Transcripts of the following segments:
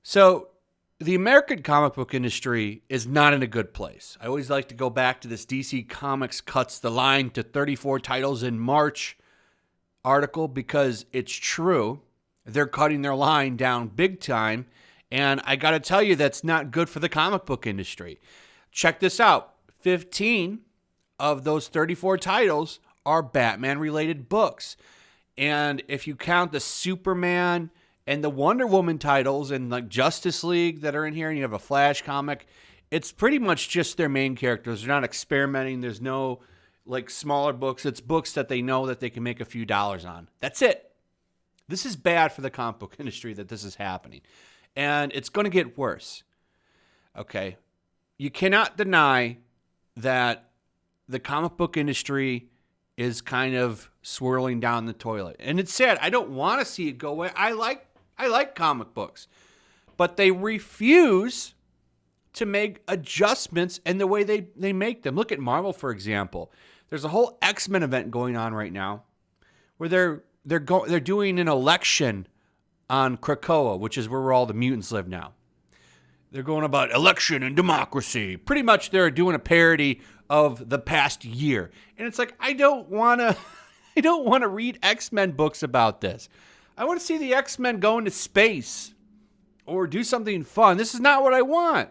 So the American comic book industry is not in a good place. I always like to go back to this DC Comics cuts the line to 34 titles in March article because it's true. They're cutting their line down big time. And I got to tell you, that's not good for the comic book industry. Check this out. 15 of those 34 titles are Batman-related books. And if you count the Superman and the Wonder Woman titles and like Justice League that are in here, and you have a Flash comic, it's pretty much just their main characters. They're not experimenting. There's no like smaller books. It's books that they know that they can make a few dollars on. That's it. This is bad for the comic book industry that this is happening. And it's going to get worse. Okay. You cannot deny that the comic book industry is kind of swirling down the toilet. And it's sad. I don't want to see it go away. I like comic books. But they refuse to make adjustments in the way they make them. Look at Marvel, for example. There's a whole X-Men event going on right now where they're doing an election on Krakoa, which is where all the mutants live now. They're going about election and democracy. Pretty much they're doing a parody of the past year. And it's like, I don't want to read X-Men books about this. I want to see the X-Men go into space or do something fun. This is not what I want.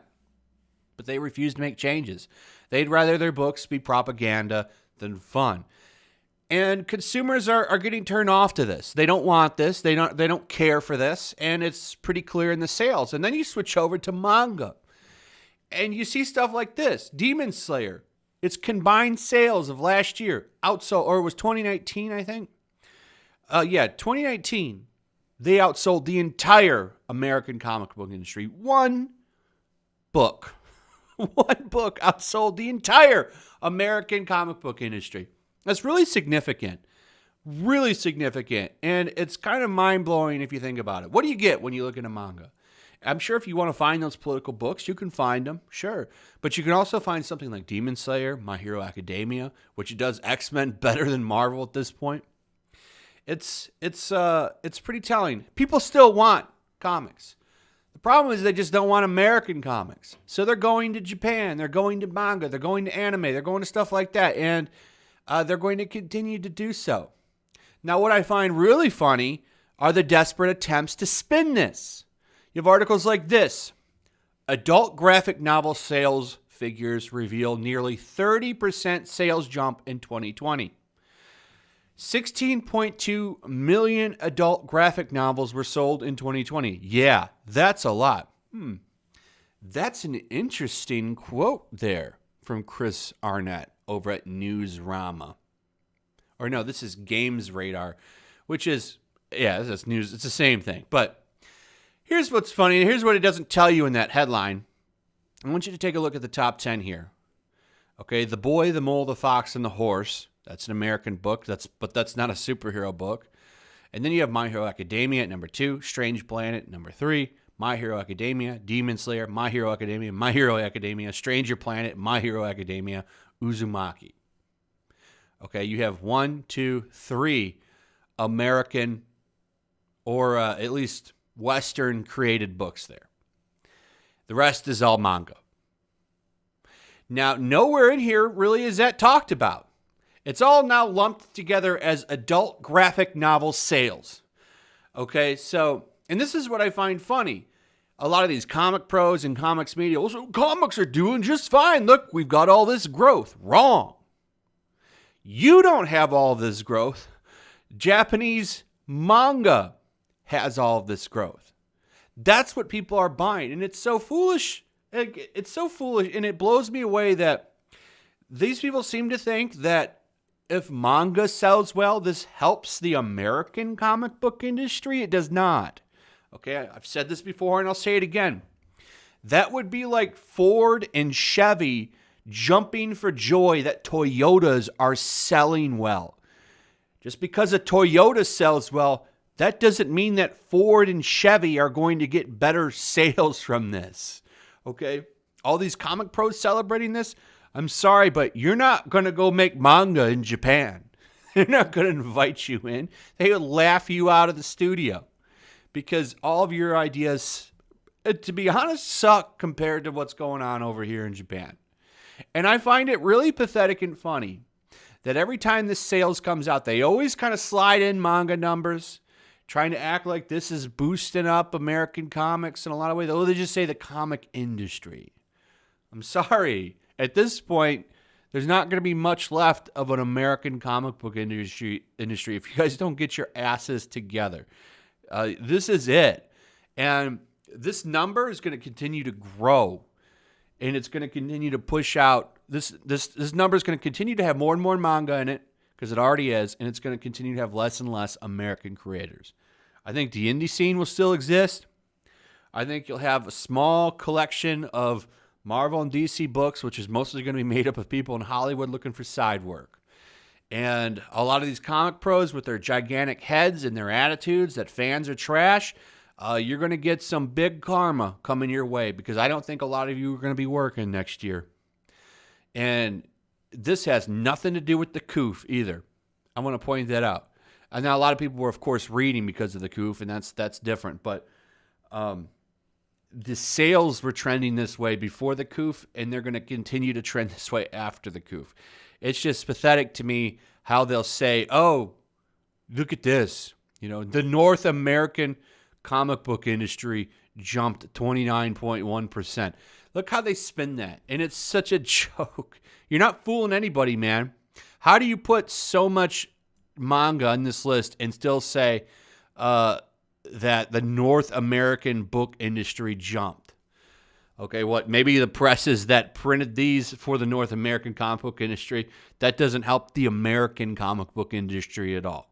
But they refuse to make changes. They'd rather their books be propaganda than fun. And consumers are getting turned off to this. They don't want this. They don't care for this. And it's pretty clear in the sales. And then you switch over to manga. And you see stuff like this. Demon Slayer. Its combined sales of last year outsold, or it was 2019, I think. 2019. They outsold the entire American comic book industry. One book outsold the entire American comic book industry. That's really significant. Really significant. And it's kind of mind-blowing if you think about it. What do you get when you look at a manga? I'm sure if you want to find those political books, you can find them, sure. But you can also find something like Demon Slayer, My Hero Academia, which does X-Men better than Marvel at this point. It's pretty telling. People still want comics. The problem is they just don't want American comics. So they're going to Japan, they're going to manga, they're going to anime, they're going to stuff like that. And they're going to continue to do so. Now, what I find really funny are the desperate attempts to spin this. You have articles like this. Adult graphic novel sales figures reveal nearly 30% sales jump in 2020. 16.2 million adult graphic novels were sold in 2020. Yeah, that's a lot. That's an interesting quote there from Chris Arnett over at Newsrama. Or no, this is Games Radar, which is, that's news. It's the same thing. But here's what's funny. Here's what it doesn't tell you in that headline. I want you to take a look at the top 10 here. Okay, The Boy, the Mole, the Fox, and the Horse. That's an American book, but that's not a superhero book. And then you have My Hero Academia at number 2, Strange Planet number 3, My Hero Academia, Demon Slayer, My Hero Academia, Stranger Planet, My Hero Academia, Uzumaki. Okay, you have 1, 2, 3 American or at least Western created books there. The rest is all manga. Now, nowhere in here really is that talked about. It's all now lumped together as adult graphic novel sales. Okay, so, and this is what I find funny. A lot of these comic pros and comics media, also, comics are doing just fine. Look, we've got all this growth. Wrong. You don't have all this growth. Japanese manga has all of this growth. That's what people are buying. And it's so foolish. It's so foolish. And it blows me away that these people seem to think that if manga sells well, this helps the American comic book industry. It does not. Okay, I've said this before and I'll say it again. That would be like Ford and Chevy jumping for joy that Toyotas are selling well. Just because a Toyota sells well, that doesn't mean that Ford and Chevy are going to get better sales from this. Okay? All these comic pros celebrating this, I'm sorry, but you're not going to go make manga in Japan. They're not going to invite you in. They will laugh you out of the studio because all of your ideas to be honest, suck compared to what's going on over here in Japan. And I find it really pathetic and funny that every time this sales comes out, they always kind of slide in manga numbers, trying to act like this is boosting up American comics in a lot of ways. Oh, they just say the comic industry. I'm sorry. At this point, there's not going to be much left of an American comic book industry if you guys don't get your asses together. This is it. And this number is going to continue to grow. And it's going to continue to push out. This number is going to continue to have more and more manga in it, because it already is. And it's going to continue to have less and less American creators. I think the indie scene will still exist. I think you'll have a small collection of Marvel and DC books, which is mostly going to be made up of people in Hollywood looking for side work. And a lot of these comic pros with their gigantic heads and their attitudes that fans are trash, you're going to get some big karma coming your way, because I don't think a lot of you are going to be working next year. And this has nothing to do with the COOF either. I want to point that out. And now a lot of people were, of course, reading because of the COOF, and that's different. But the sales were trending this way before the COOF, and they're going to continue to trend this way after the COOF. It's just pathetic to me how they'll say, oh, look at this. You know, the North American comic book industry jumped 29.1%. Look how they spin that. And it's such a joke. You're not fooling anybody, man. How do you put so much manga on this list and still say that the North American book industry jumped? Okay, what? Maybe the presses that printed these for the North American comic book industry, that doesn't help the American comic book industry at all.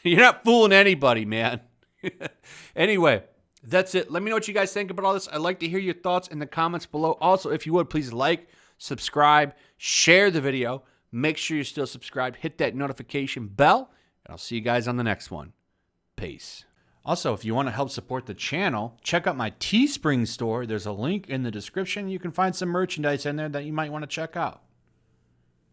You're not fooling anybody, man. Anyway, that's it. Let me know what you guys think about all this. I'd like to hear your thoughts in the comments below. Also, if you would, please like, subscribe, share the video. Make sure you're still subscribed. Hit that notification bell, and I'll see you guys on the next one. Peace. Also, if you want to help support the channel, check out my Teespring store. There's a link in the description. You can find some merchandise in there that you might want to check out.